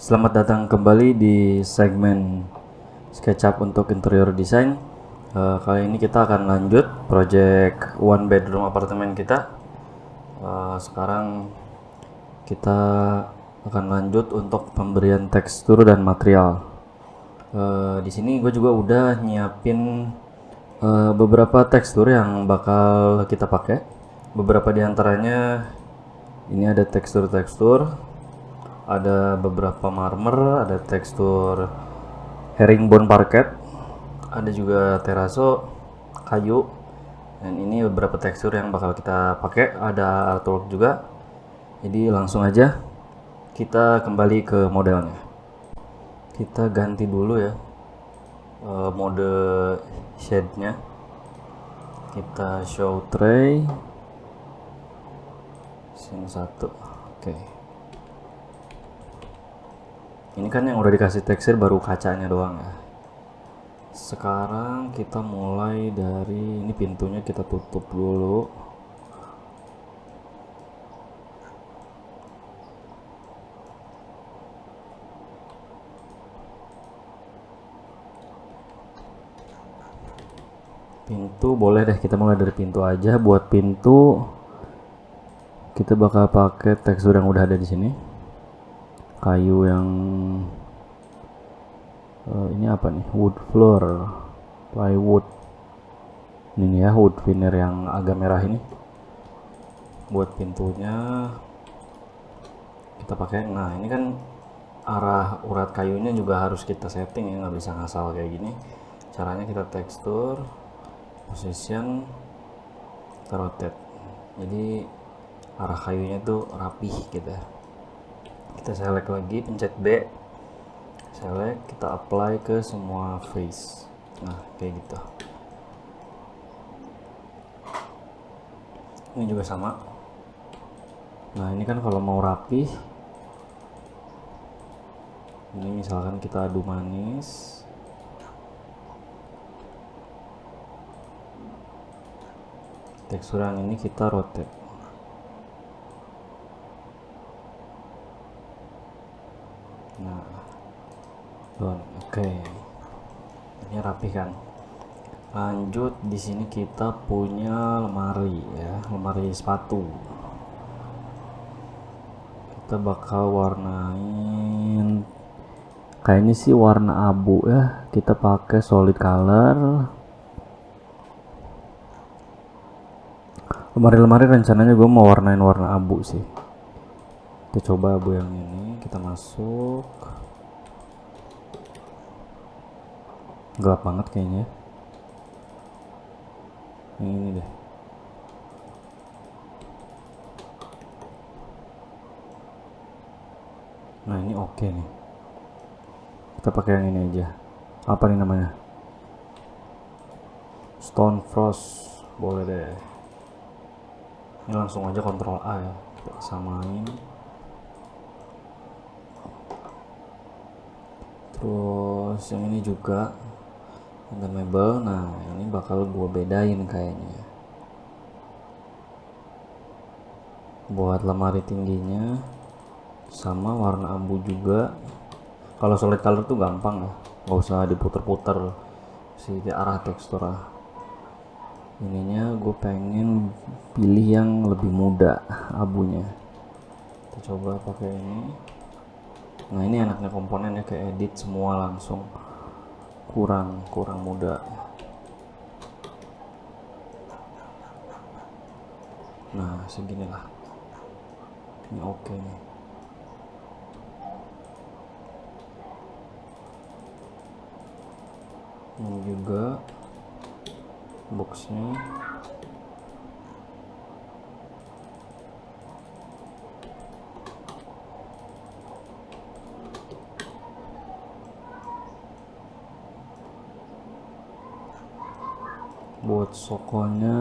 Selamat datang kembali di segmen SketchUp untuk interior design. Kali ini kita akan lanjut project one bedroom apartemen kita. Sekarang kita akan lanjut untuk pemberian tekstur dan material. Di sini gue juga udah nyiapin beberapa tekstur yang bakal kita pakai. Beberapa diantaranya ini ada tekstur-tekstur, ada beberapa marmer, ada tekstur herringbone parket, ada juga terrazzo kayu, dan ini beberapa tekstur yang bakal kita pakai. Ada artwork juga. Jadi langsung aja kita kembali ke modelnya. Kita ganti dulu ya mode shade-nya. Kita show tray scene 1. Oke. Ini kan yang udah dikasih tekstur baru kacanya doang ya. Sekarang kita mulai dari ini, pintunya kita tutup dulu. Pintu boleh deh, kita mulai dari pintu aja. Buat pintu kita bakal pakai tekstur yang udah ada di sini. Kayu yang ini apa nih? Wood floor, plywood. Ini ya, wood veneer yang agak merah ini. Buat pintunya kita pakai. Nah, ini kan arah urat kayunya juga harus kita setting ya, nggak bisa ngasal kayak gini. Caranya kita tekstur, position, kita rotate. Jadi arah kayunya tuh rapih gitu. Kita select lagi, pencet B, select, kita apply ke semua face. Nah, kayak gitu. Ini juga sama. Nah, ini kan kalau mau rapih, ini misalkan kita adu manis, tekstur yang ini kita rotate. Nah, oke. Ini rapi kan. Lanjut, di sini kita punya lemari ya, lemari sepatu. Kita bakal warnain kayak ini sih, warna abu ya. Kita pakai solid color. Lemari-lemari rencananya gue mau warnain warna abu sih. Kita coba abu yang ini, kita masuk. Gelap banget kayaknya. Ini deh. Nah, ini oke nih. Kita pakai yang ini aja. Apa nih namanya? Stone Frost. Boleh deh. Ini langsung aja Ctrl A ya. Kita samain. Terus yang ini juga ada mebel. Nah, ini bakal gue bedain kayaknya. Buat lemari tingginya sama warna abu juga. Kalau solid color tuh gampang ya, nggak usah diputer-puter si arah tekstur. Ininya gue pengen pilih yang lebih muda abunya. Kita coba pakai ini. Nah, ini enaknya komponennya, kayak edit semua langsung, kurang muda. Nah, seginilah. Ini oke nih. Ini juga boxnya. Buat sokonya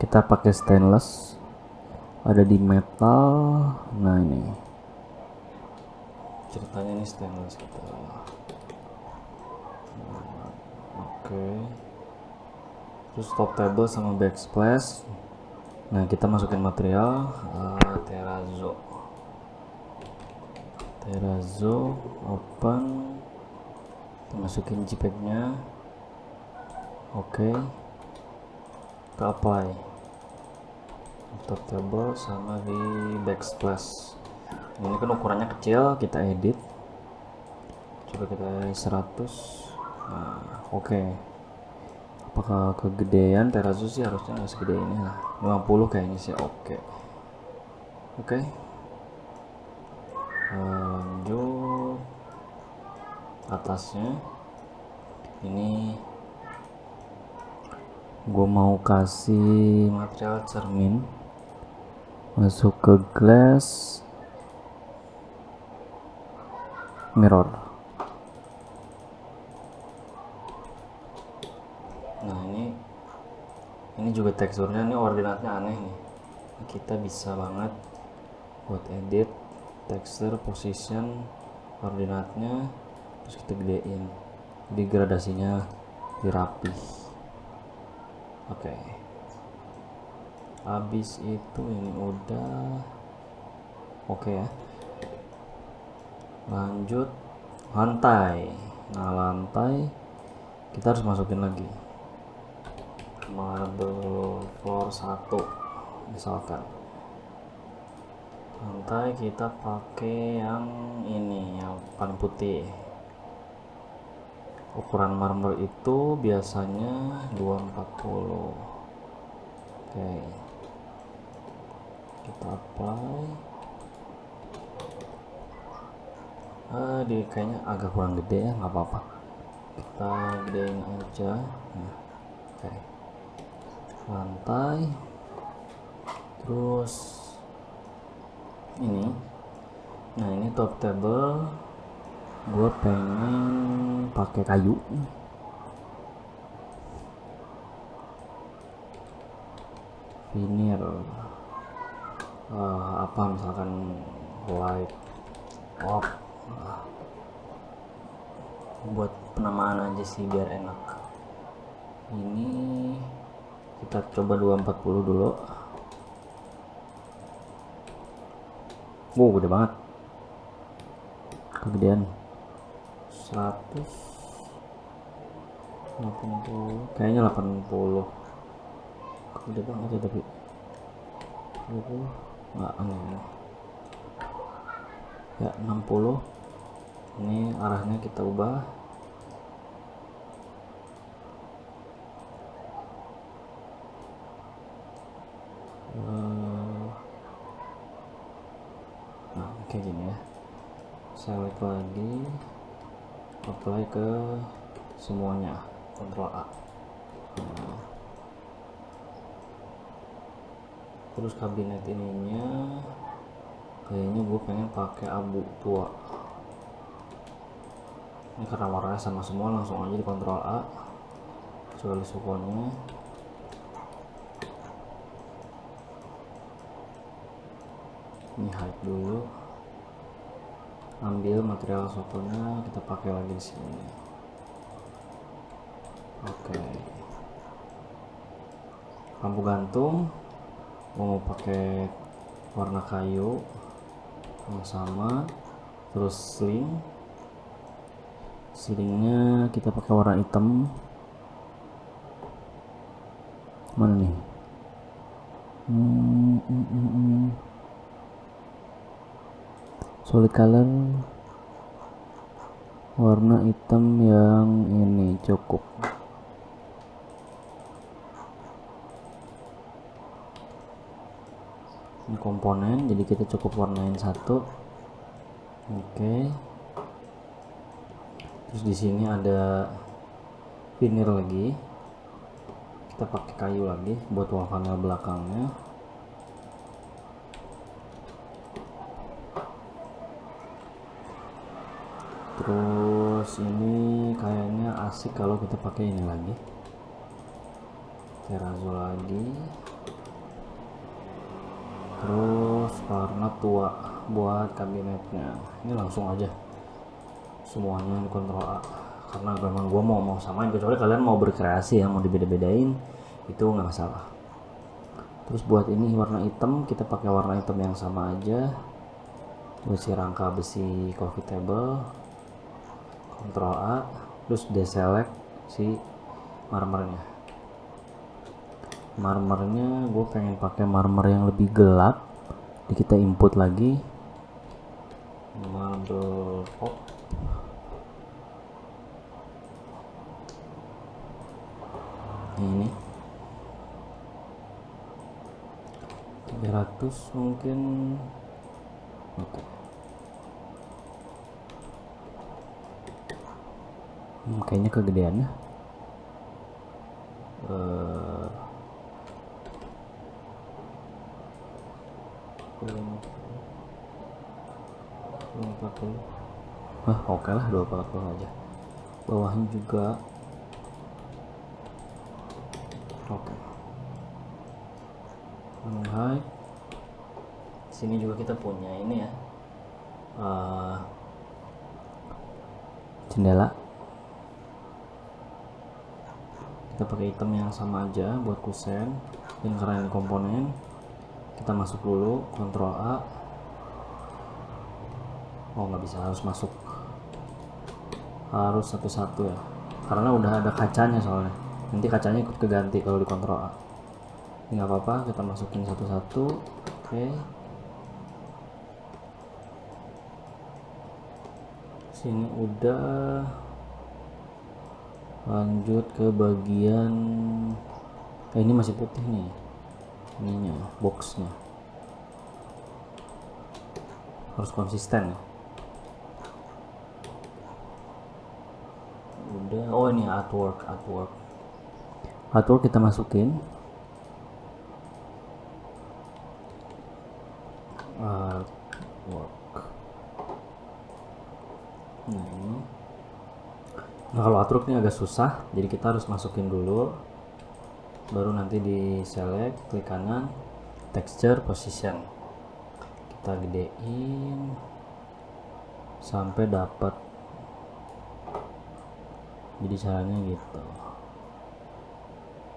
kita pakai stainless, ada di metal. Nah, ini ceritanya ini stainless kita. Oke. Terus top table sama backsplash. Nah, kita masukin material terrazzo. Terrazzo open, kita masukin JPEG nya. Oke, kita apply top table sama di backsplash. Ini kan ukurannya kecil, kita edit, coba kita 100. Nah, oke. Apakah kegedean? Terrazzo sih harusnya nggak segede ini lah, 50 kayaknya sih. Oke. Lanjut atasnya, ini gue mau kasih material cermin, masuk ke glass mirror. Nah, ini juga teksturnya, ini ordinatnya aneh nih. Kita bisa banget buat edit tekstur, position, ordinatnya, terus kita gedein, jadi gradasinya dirapi. Oke. Habis itu ini udah oke ya. Lanjut lantai. Nah, lantai kita harus masukin lagi marble floor 1 misalkan. Lantai kita pakai yang ini, yang paling putih. Ukuran marmer itu biasanya 240. Oke, kita apply. Dia kayaknya agak kurang gede ya, nggak apa-apa, kita gedein aja. Nah, oke. Lantai, terus ini, nah ini top table gue pengen pakai kayu. Veneer apa misalkan white oak, buat penamaan aja sih biar enak. Ini kita coba 240 dulu. Wow, gede banget, kegedean. 180, kayaknya 80, gede banget ya, tapi 20 nggak aneh ya. 60, ini arahnya kita ubah. Nah, kayak gini ya. Select lagi, apply ke semuanya, Ctrl A. Terus kabinet ininya kayaknya gue pengen pakai abu tua. Ini karena warnanya sama semua, langsung aja di Ctrl A, kecuali sukunya. Ini hide dulu, ambil material sotonya, kita pakai lagi di sini. Oke. Lampu gantung mau pakai warna kayu yang sama, terus silingnya kita pakai warna hitam. Mana nih? Solid color warna hitam yang ini cukup. Ini komponen, jadi kita cukup warnain satu. Oke. Terus di sini ada veneer lagi, kita pakai kayu lagi buat wall panel belakangnya. Terus ini kayaknya asik kalau kita pakai ini lagi, terrazzo lagi. Terus warna tua buat kabinetnya. Ini langsung aja semuanya di Ctrl A, karena memang gue mau samain, kecuali kalian mau berkreasi ya, mau dibeda-bedain, itu nggak masalah. Terus buat ini warna hitam, kita pakai warna hitam yang sama aja. isi rangka besi coffee table, Ctrl A, terus deselect si marmernya. Marmernya gue pengen pakai marmer yang lebih gelap, jadi kita input lagi marble pop. Ini 300 mungkin. Oke. Kayaknya kegedean ya. Oke lah 240 aja. Bawahnya juga oke. Hai. Sini juga kita punya ini ya, jendela. Kita pakai item yang sama aja buat kusen, dan karena ini komponen kita masuk dulu, Ctrl A. Oh nggak bisa, harus satu-satu ya, karena udah ada kacanya soalnya, nanti kacanya ikut keganti kalau di Ctrl A. Ini nggak apa-apa, kita masukin satu-satu. Oke. Sini udah, lanjut ke bagian ini masih putih nih, ininya boxnya harus konsisten ya. Udah. Oh ini artwork kita masukin. Artwork. Nah kalau artwork ini agak susah, jadi kita harus masukin dulu, baru nanti di select, klik kanan, texture, position. Kita gedein sampai dapat, jadi caranya gitu.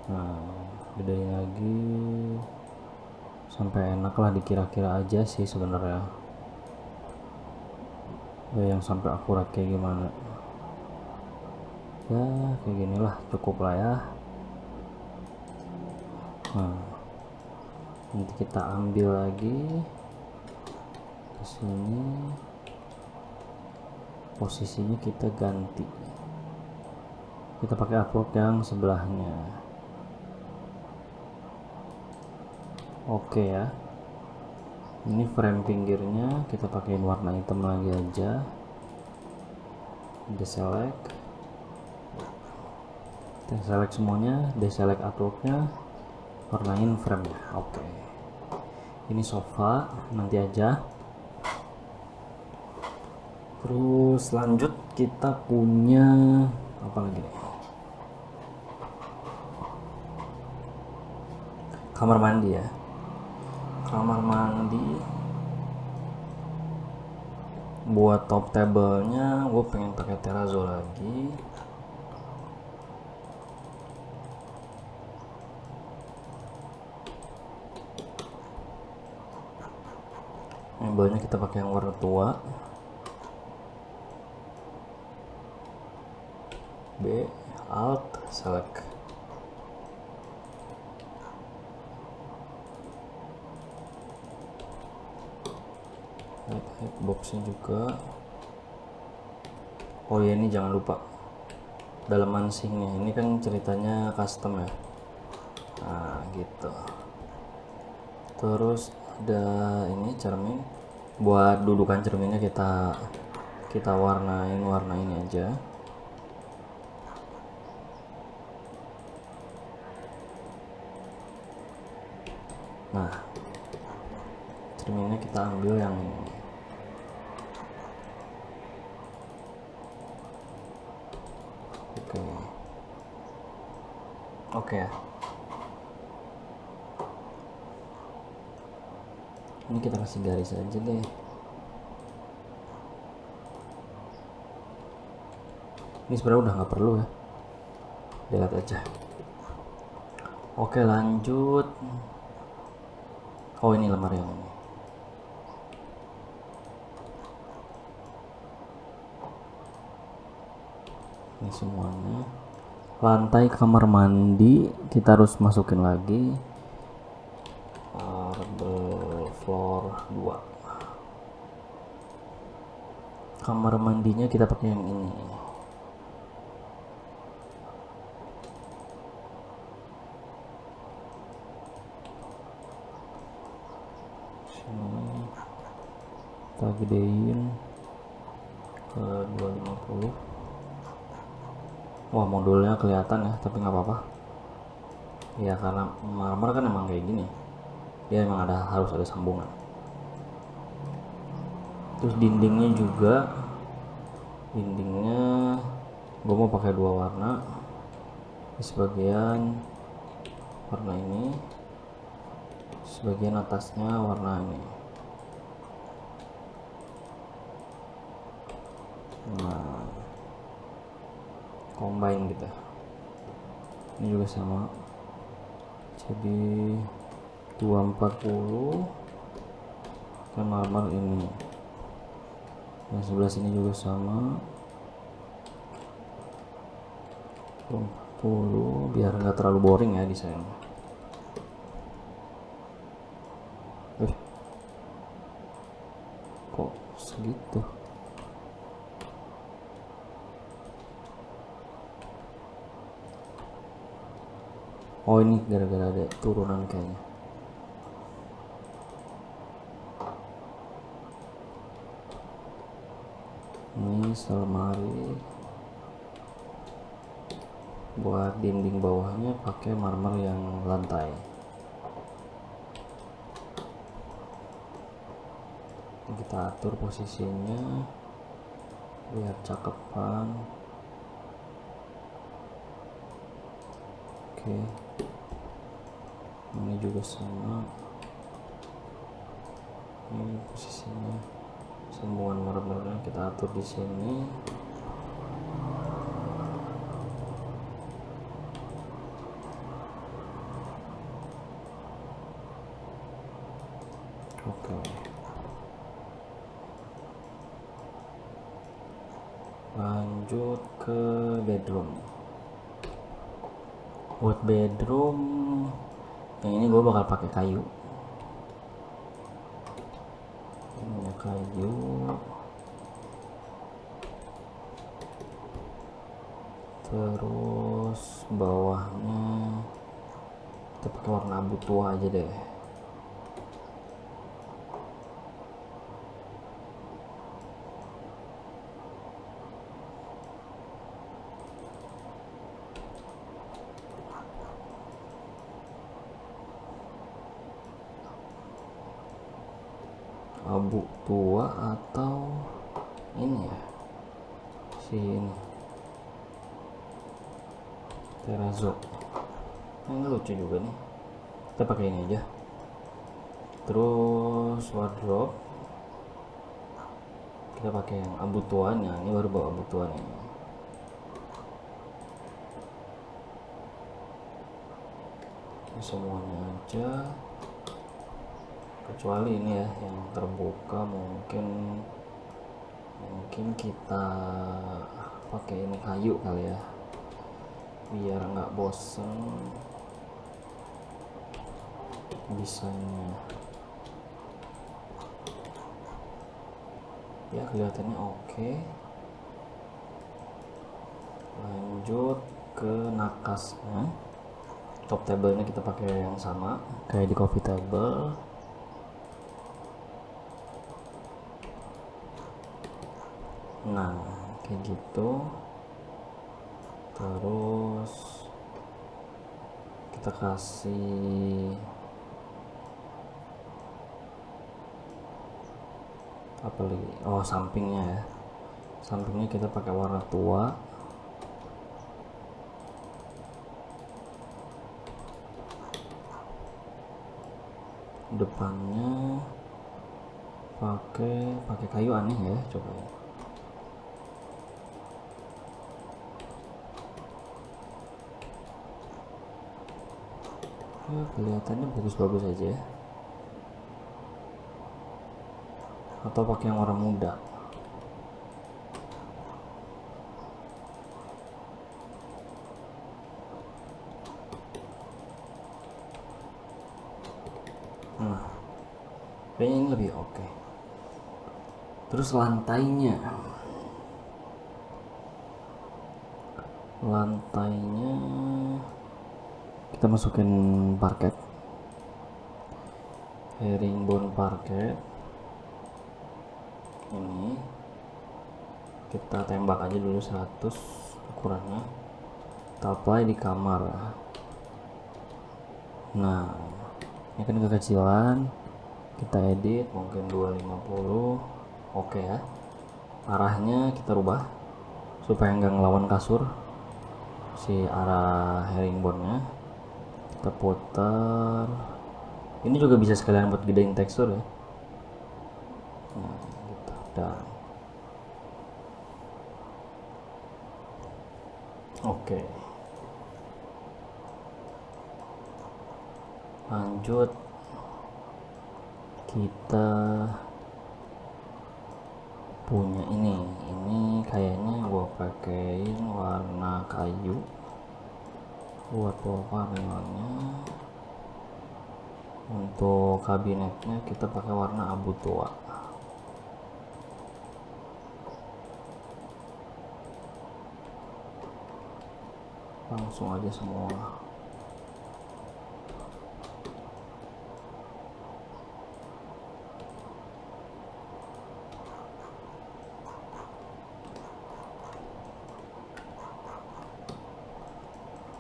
Nah gedein lagi sampai enak lah, dikira-kira aja sih sebenarnya ya, yang sampai akurat kayak gimana ya, kayak gini lah cukup lah ya. Nah nanti kita ambil lagi ke sini, posisinya kita ganti, kita pakai artwork yang sebelahnya. Oke ya, ini frame pinggirnya kita pakein warna hitam lagi aja, deselect semuanya, deselect artworknya, warnain frame nya. Oke. Ini sofa nanti aja. Terus lanjut, kita punya apa lagi nih, kamar mandi ya. Kamar mandi buat top table-nya gue pengen pakai terrazzo lagi. Mebelnya kita pakai yang warna tua, B, Alt, select. Boxnya juga. Oh ya, ini jangan lupa dalaman sinknya, ini kan ceritanya custom ya. Nah gitu. Terus ada ini cermin, buat dudukan cerminnya kita warnain warna ini aja. Nah cerminnya kita ambil yang ini. Oke ya. Ini kita kasih garis aja deh. Ini sebenarnya udah nggak perlu ya, delete aja. Oke lanjut. Oh ini lemari yang ini. Ini semuanya. Lantai kamar mandi kita harus masukin lagi marble floor 2. Kamar mandinya kita pakai yang ini. Sini kita gedein ke 250. Wah, modulnya kelihatan ya, tapi nggak apa-apa ya, karena marmer kan emang kayak gini, dia emang harus ada sambungan. Terus dindingnya gue mau pakai 2 warna. Di sebagian warna ini, sebagian atasnya warna ini. Nah, combine gitu. Ini juga sama, jadi 240 kan marmer ini. Yang sebelah sini juga sama 240, biar nggak terlalu boring ya desain. Kok segitu? Oh, ini gara-gara ada turunan kayaknya. Ini selemari, buat dinding bawahnya pakai marmer yang lantai. Kita atur posisinya biar cakepan. Oke, ini juga sama, ini posisinya, sambungan marmernya kita atur di sini. Oke, lanjut ke bedroom. Buat bedroom yang ini gue bakal pakai kayu. Ini kayu, terus bawahnya kita pakai warna abu tua aja deh. Abu tua atau ini ya, ini terrazzo. Ini lucu juga nih, kita pakai ini aja. Terus wardrobe kita pakai yang abu tuanya, ini baru bawa abu tua nih. Ini semuanya aja, kecuali ini ya yang terbuka, mungkin kita pakai ini kayu kali ya, biar nggak bosen desainnya ya, kelihatannya oke. Lanjut ke nakasnya. Top table-nya kita pakai yang sama kayak di coffee table. Nah, kayak gitu. Terus kita kasih apa lagi? Oh, sampingnya ya. Sampingnya kita pakai warna tua. Depannya pakai kayu aneh ya, coba ya. Kelihatannya bagus-bagus aja ya. Atau pakai yang warna muda. kayaknya ini lebih oke. Terus lantainya kita masukin parket, herringbone parket. Ini kita tembak aja dulu 100 ukurannya, kita apply di kamar. Nah ini kan kekecilan, kita edit mungkin 250. oke ya, arahnya kita rubah supaya nggak ngelawan kasur si arah herringbone nya. Kita putar, ini juga bisa sekalian buat gedein tekstur ya. Nah gitu. Dan oke, lanjut kita punya ini kayaknya gua pakein warna kayu buat wall panelnya. Untuk kabinetnya kita pakai warna abu tua. Langsung aja semua.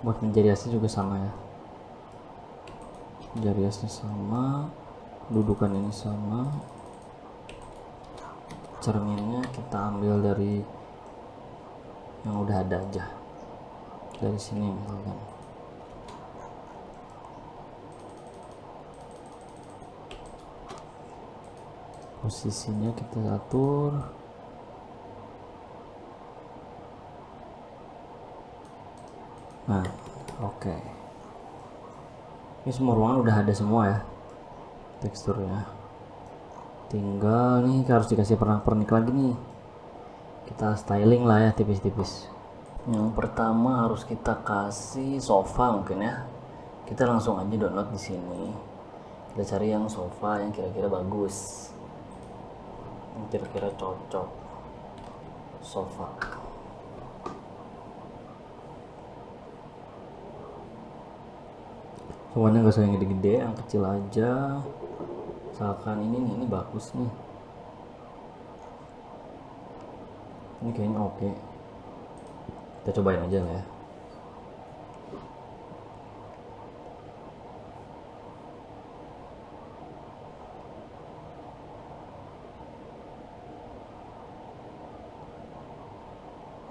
Buat menjadi asli juga sama ya, jari asnya sama, dudukan ini sama. Cerminnya kita ambil dari yang udah ada aja, dari sini misalkan. Posisinya kita atur. Nah oke, ini semua ruangan udah ada semua ya teksturnya. Tinggal nih harus dikasih pernak-pernik lagi nih, kita styling lah ya tipis-tipis. Yang pertama harus kita kasih sofa mungkin ya. Kita langsung aja download di sini. Kita cari yang sofa yang kira-kira bagus, yang kira-kira cocok. Sofa. Sofanya nggak usah yang gede-gede, yang kecil aja. Misalkan ini bagus nih. Ini kayaknya oke. Kita cobain aja lah ya.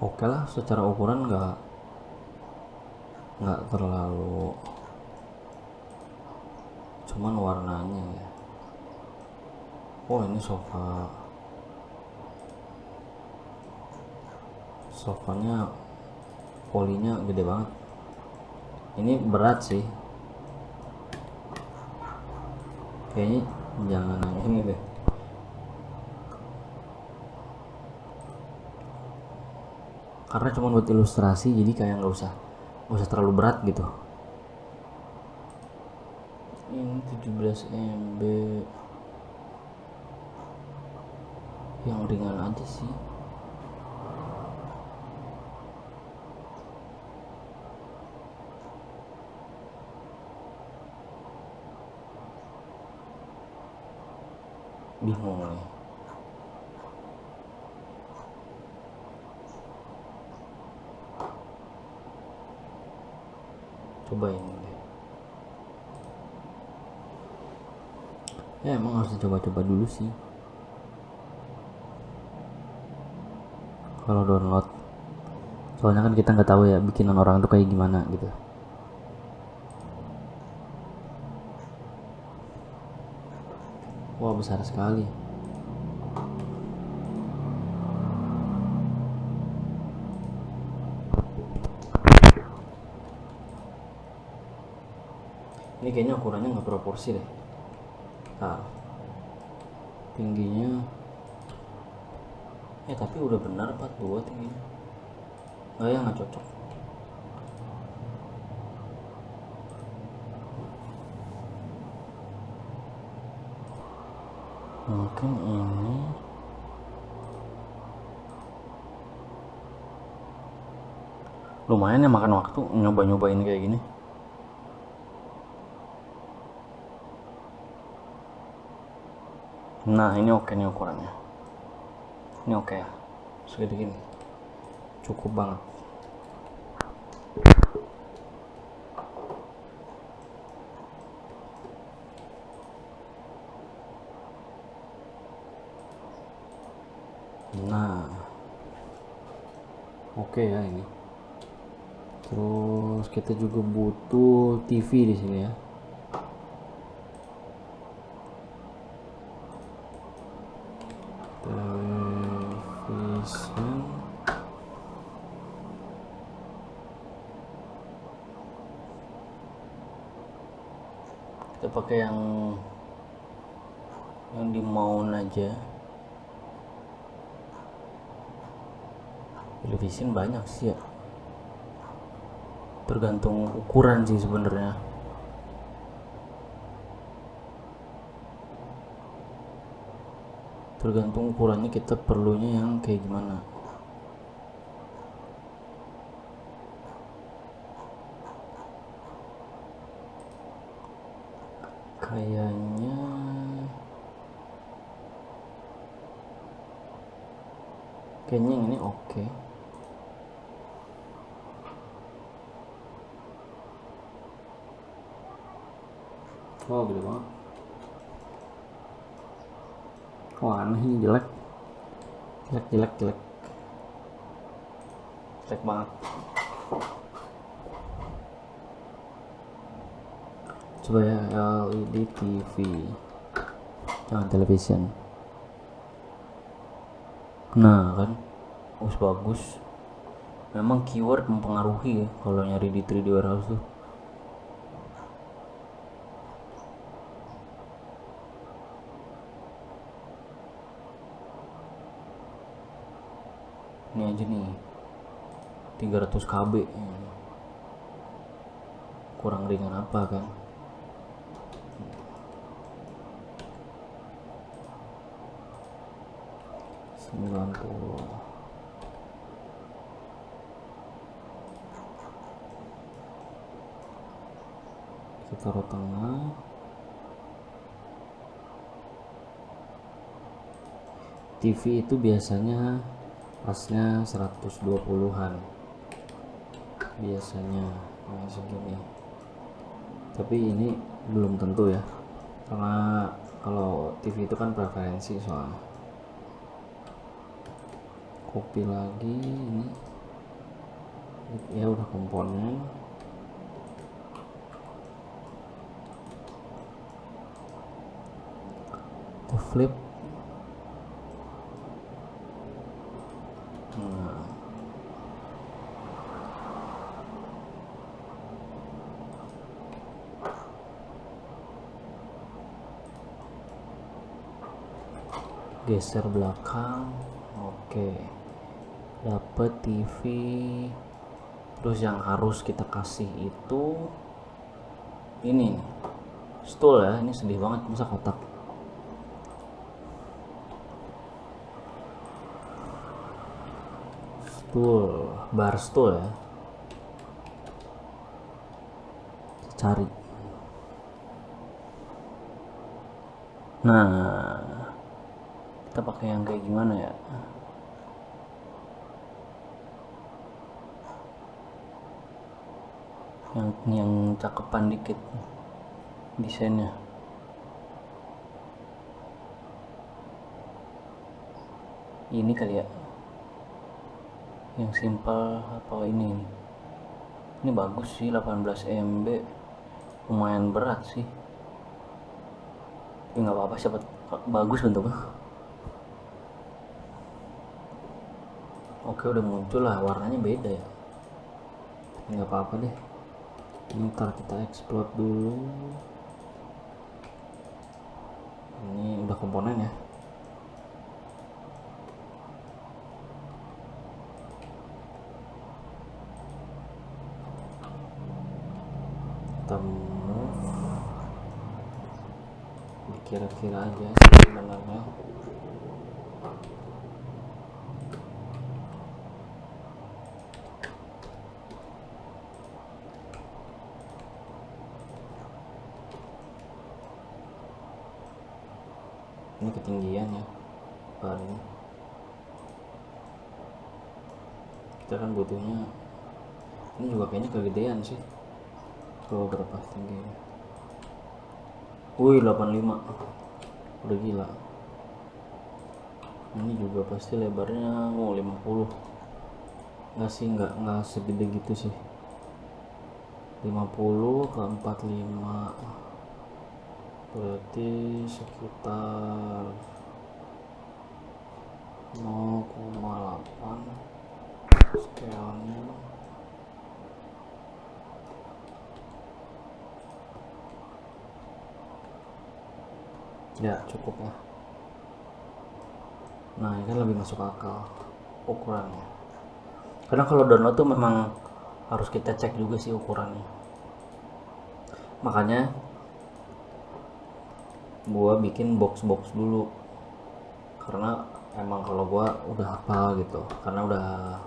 Oke lah, secara ukuran nggak terlalu, cuman warnanya ya. Oh ini sofanya polinya gede banget. Ini berat sih, kayaknya jangan yang ini deh. Karena cuma buat ilustrasi, jadi kayak nggak usah terlalu berat gitu. Ini 17 MB, yang ringan aja sih. Bingung nih. Cobain deh. Ya emang harus coba-coba dulu sih kalau download, soalnya kan kita nggak tahu ya bikinan orang tuh kayak gimana gitu. Wah besar sekali. Ini kayaknya ukurannya nggak proporsi deh. Nah, tingginya tapi udah benar 42 tingginya. Nggak cocok. Mungkin ini lumayan ya makan waktu nyoba-nyobain kayak gini. Nah ini oke nih ukurannya, ini oke ya, segede gini cukup banget. Nah oke ya ini. Terus kita juga butuh TV di sini ya. Television. Kita pakai yang di mount aja. Television banyak sih ya, tergantung ukuran sih sebenarnya. Tergantung ukurannya kita perlunya yang kayak gimana. Kayaknya yang ini oke. Oh gede banget. Wah aneh ini, jelek banget. Coba ya, LED TV, jangan television. Nah kan, bagus. Memang keyword mempengaruhi ya kalau nyari di 3D warehouse tuh. Ini aja nih 300 KB, kurang ringan apa kan. Kita taruh tengah. TV itu biasanya pasnya 120-an biasanya, segini. Tapi ini belum tentu ya, karena kalau TV itu kan preferensi soalnya. Copy lagi ini ya, udah komponen. Kita flip. Geser belakang. Oke, dapet TV. Terus yang harus kita kasih itu ini nih, stool ya. Ini sedih banget masa kotak. Stool, bar stool ya, cari. Nah kita pakai yang kayak gimana ya, yang cakepan dikit desainnya. Ini kali ya, yang simple apa ini bagus sih. 18 MB lumayan berat sih, tapi nggak apa-apa, siapa bagus bentuknya. Oke, udah muncul lah, warnanya beda ya, nggak apa-apa deh. Ini ntar kita explode dulu. Ini udah komponen ya. Kita move kira-kira aja sebenarnya. Ini ketinggian ya bar ini, kita kan butuhnya ini juga kayaknya kegedean sih. Tuh berapa tingginya, wih 85, udah gila. Ini juga pasti lebarnya mau 50, nggak sih, nggak segede gitu sih. 50 ke 45 berarti sekitar 0,8 scale-nya. Ya cukup lah. Nah ini kan lebih masuk akal ukurannya. Kadang kalau download tuh memang harus kita cek juga sih ukurannya. Makanya gua bikin box dulu, karena emang kalau gua udah hafal gitu, karena udah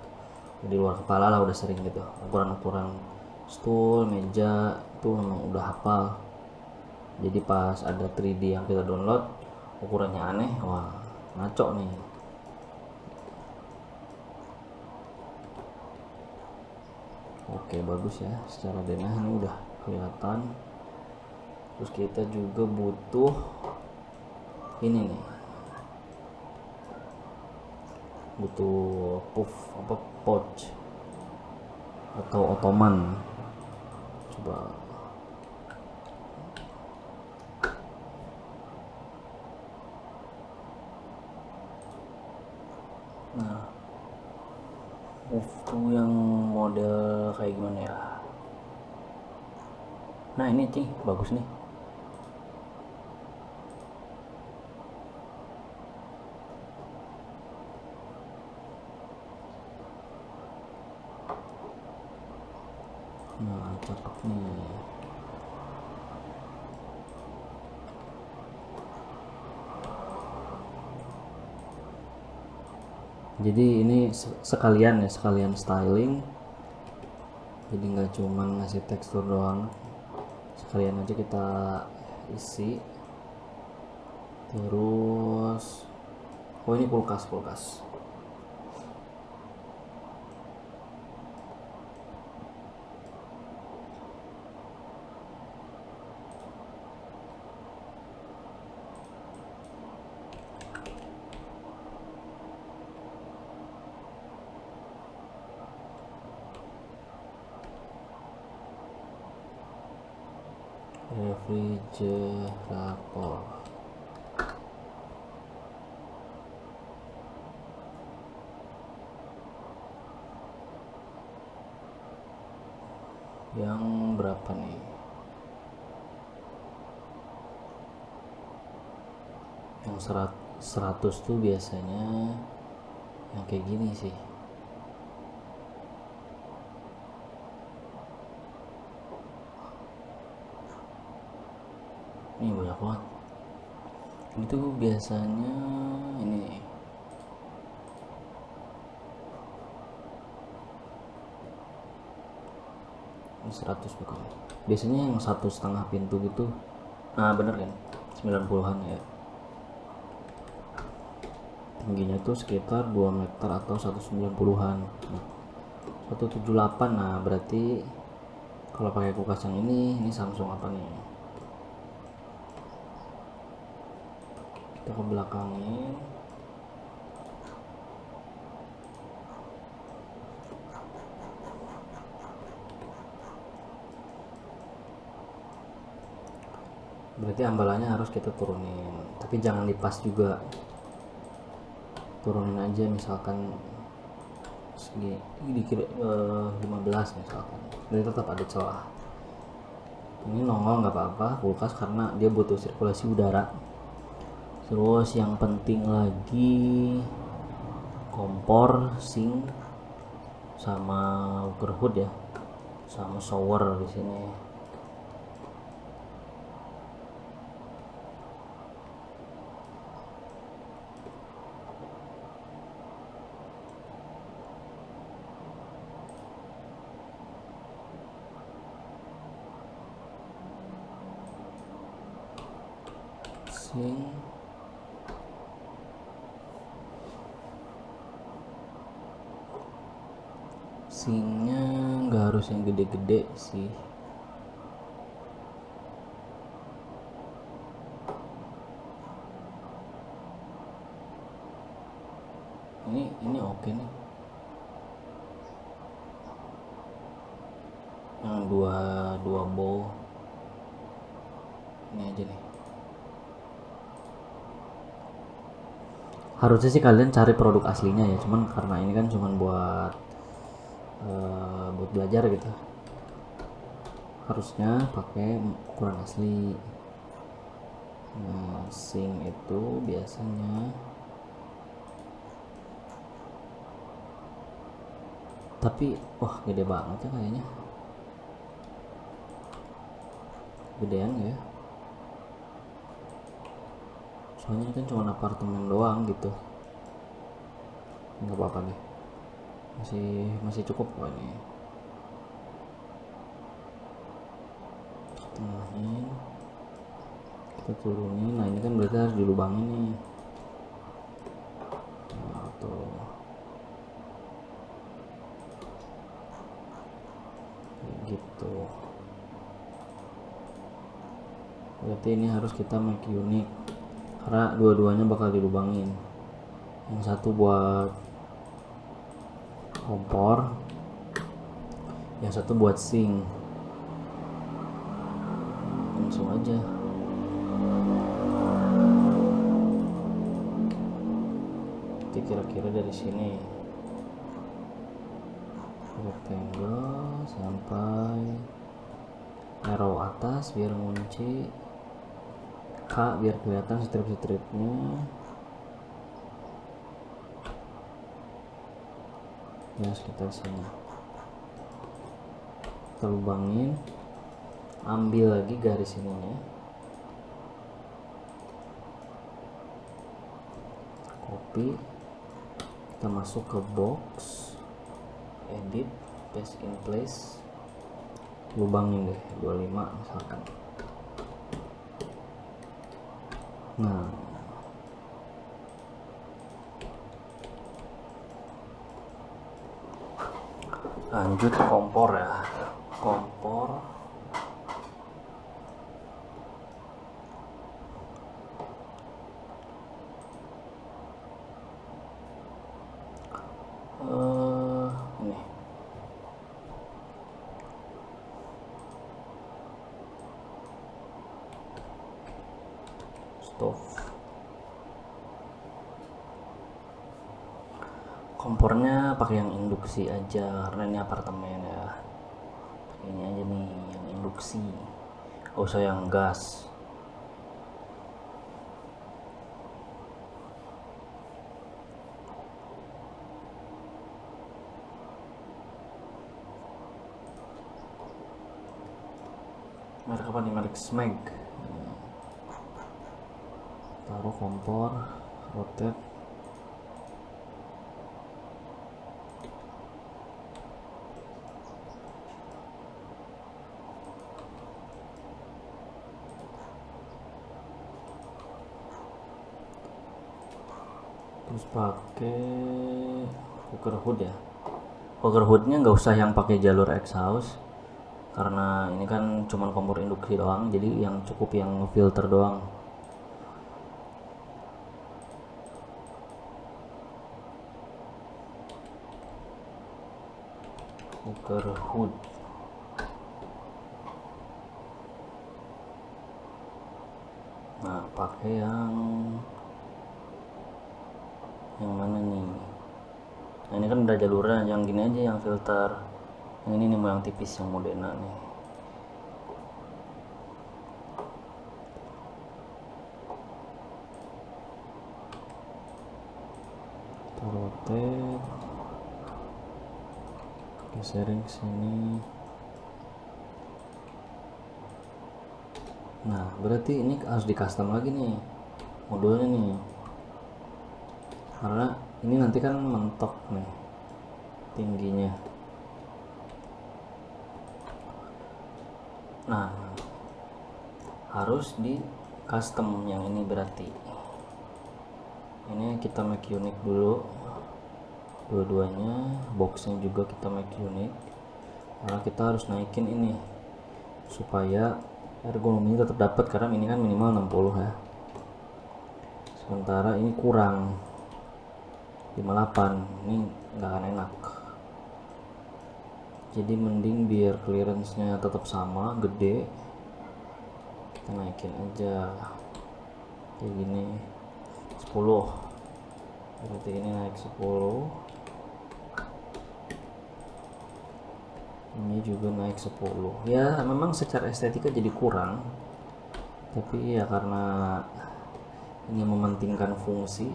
di luar kepala lah, udah sering gitu ukuran stool, meja itu memang udah hafal. Jadi pas ada 3D yang kita download ukurannya aneh, wah ngaco nih. Oke bagus ya, secara denah ini udah kelihatan. Terus kita juga butuh ini nih, butuh pouch atau ottoman. Coba nah tuh yang model kayak gimana ya. Nah ini sih bagus nih. Nah cakep nih. Jadi ini sekalian styling, jadi nggak cuman ngasih tekstur doang, sekalian aja kita isi. Terus oh ini kulkas. Refrigerator. Yang berapa nih? Yang 100 tuh biasanya yang kayak gini sih. Ini banyak banget. Ini tuh biasanya ini 100 bukan. Biasanya yang 1,5 pintu gitu. Nah bener kan, 90-an ya. Tingginya tuh sekitar 2 meter atau 190-an. 178. Nah berarti kalau pakai kulkas yang ini Samsung apa nih? Kita ke belakangin. Berarti ambalannya harus kita turunin, tapi jangan dipas juga, turunin aja misalkan segini, dikira 15 misalkan, jadi tetap ada celah. Ini nongol nggak apa-apa kulkas karena dia butuh sirkulasi udara. Terus yang penting lagi kompor, sink, sama water hood ya, sama shower di sini. sing singnya nggak harus yang gede-gede sih. Ini oke nih, yang dua bowl ini aja nih. Harusnya sih kalian cari produk aslinya ya, cuman karena ini kan cuman buat belajar gitu, harusnya pakai ukuran asli. Nah, sing itu biasanya, tapi wah gede banget ya kayaknya, gedean ya, soalnya ini kan cuma apartemen doang gitu. Nggak apa-apa deh, masih cukup kok ini. Tengahin, kita turunin. Nah ini kan berarti harus dilubangin nih. Nah, tuh kayak gitu. Berarti ini harus kita make unik karena dua-duanya bakal dilubangin. Yang satu buat kompor, yang satu buat sink. Langsung aja. Jadi kira-kira dari sini rectangle sampai arrow atas biar ngunci, K biar kelihatan strip-stripnya. Ya sekitar sini. Kita lubangin, ambil lagi garis ininya, copy, kita masuk ke box, edit, paste in place, lubangin deh 25 misalkan. Nah, lanjut kompor ya. Kompor ini stove. Kompornya pakai yang induksi aja karena ini apartemen ya. Pakai ini aja nih yang induksi, gak usah yang gas. Merek apa nih? Merek Smeg. Taruh kompor, rotate. Terus pakai cooker hood ya. Cooker hoodnya nggak usah yang pakai jalur exhaust karena ini kan cuman kompor induksi doang, jadi yang cukup yang filter doang. Cooker hood. Nah, pakai yang mana nih? Nah, ini kan udah jalurnya, yang gini aja yang filter. Yang ini nih mau yang tipis, yang Modena nih. Kita rotate, geserin ke sini. Nah, berarti ini harus di custom lagi nih modulnya nih, karena ini nanti kan mentok nih tingginya. Nah, harus di custom yang ini, berarti ini kita make unique dulu dua-duanya. Boxnya juga kita make unique karena kita harus naikin ini supaya ergonomi tetap dapat, karena ini kan minimal 60 ya, sementara ini kurang 58, ini nggak akan enak. Jadi mending biar clearance-nya tetap sama gede, kita naikin aja kayak gini 10, berarti ini naik 10, ini juga naik 10 ya. Memang secara estetika jadi kurang, tapi ya karena ini mementingkan fungsi,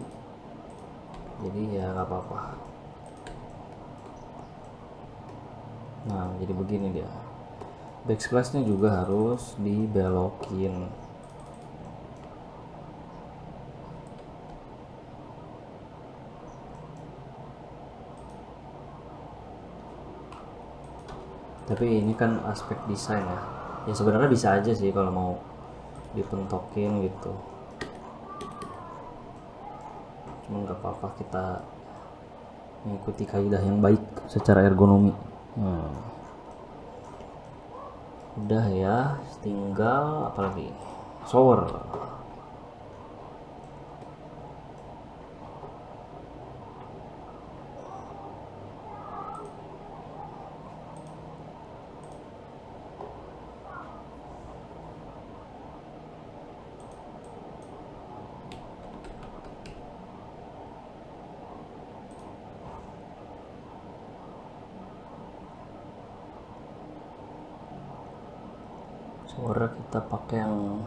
jadi ya nggak apa-apa. Nah jadi begini dia. Backsplash-nya juga harus dibelokin. Tapi ini kan aspek desain ya. Ya sebenarnya bisa aja sih kalau mau dipentokin gitu. Cuman nggak apa-apa, kita mengikuti kaidah yang baik secara ergonomi. Udah ya, tinggal apa lagi? Shower. Suara kita pakai yang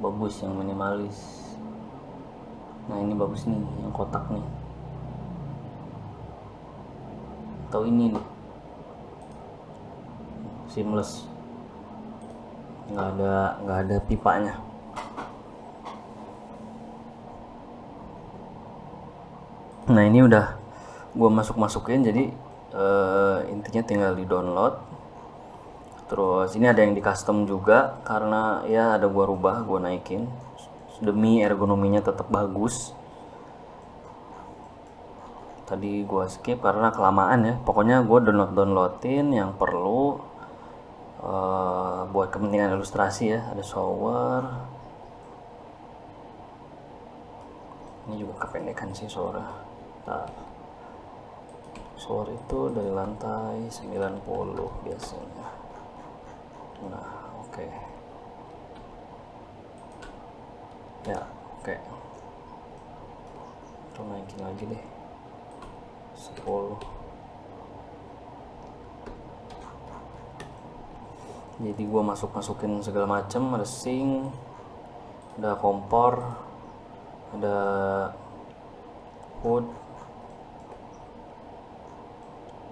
bagus, yang minimalis. Nah ini bagus nih, yang kotak nih. Atau ini nih, seamless, nggak ada pipanya. Nah ini udah gue masukin, jadi intinya tinggal di download. Terus ini ada yang di custom juga, karena ya ada gua rubah, gua naikin demi ergonominya tetap bagus. Tadi gua skip karena kelamaan ya. Pokoknya gua downloadin yang perlu buat kepentingan ilustrasi ya. Ada shower. Ini juga kependekan sih shower. Nah, shower itu dari lantai 90 biasanya. Nah oke. Ya oke. Kita naikin lagi deh 10. Jadi gua masukin segala macam, ada sink, ada kompor, ada hood.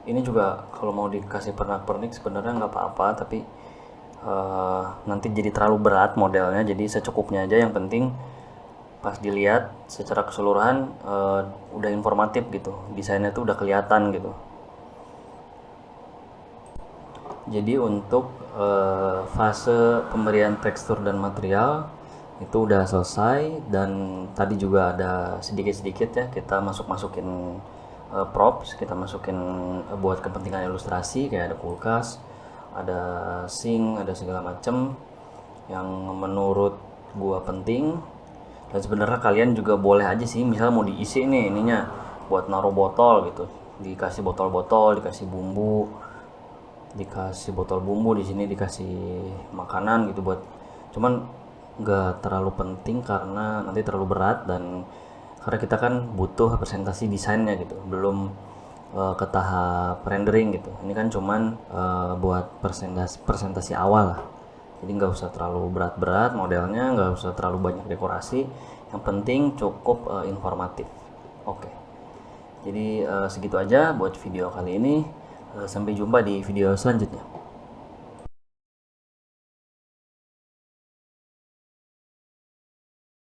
Ini juga kalau mau dikasih pernak-pernik sebenarnya nggak apa-apa, tapi nanti jadi terlalu berat modelnya, jadi secukupnya aja. Yang penting pas dilihat secara keseluruhan udah informatif gitu, desainnya tuh udah kelihatan gitu. Jadi untuk fase pemberian tekstur dan material itu udah selesai, dan tadi juga ada sedikit-sedikit ya kita masukin props, kita masukin buat kepentingan ilustrasi, kayak ada kulkas, ada sink, ada segala macem yang menurut gua penting. Dan sebenarnya kalian juga boleh aja sih, misalnya mau diisi nih ininya buat naruh botol gitu, dikasih botol-botol, dikasih bumbu, di sini dikasih makanan gitu buat. Cuman nggak terlalu penting karena nanti terlalu berat, dan karena kita kan butuh presentasi desainnya gitu, belum ke tahap rendering gitu. Ini kan cuman buat presentasi awal lah, jadi nggak usah terlalu berat-berat modelnya, nggak usah terlalu banyak dekorasi, yang penting cukup informatif. Oke. Jadi segitu aja buat video kali ini. Sampai jumpa di video selanjutnya.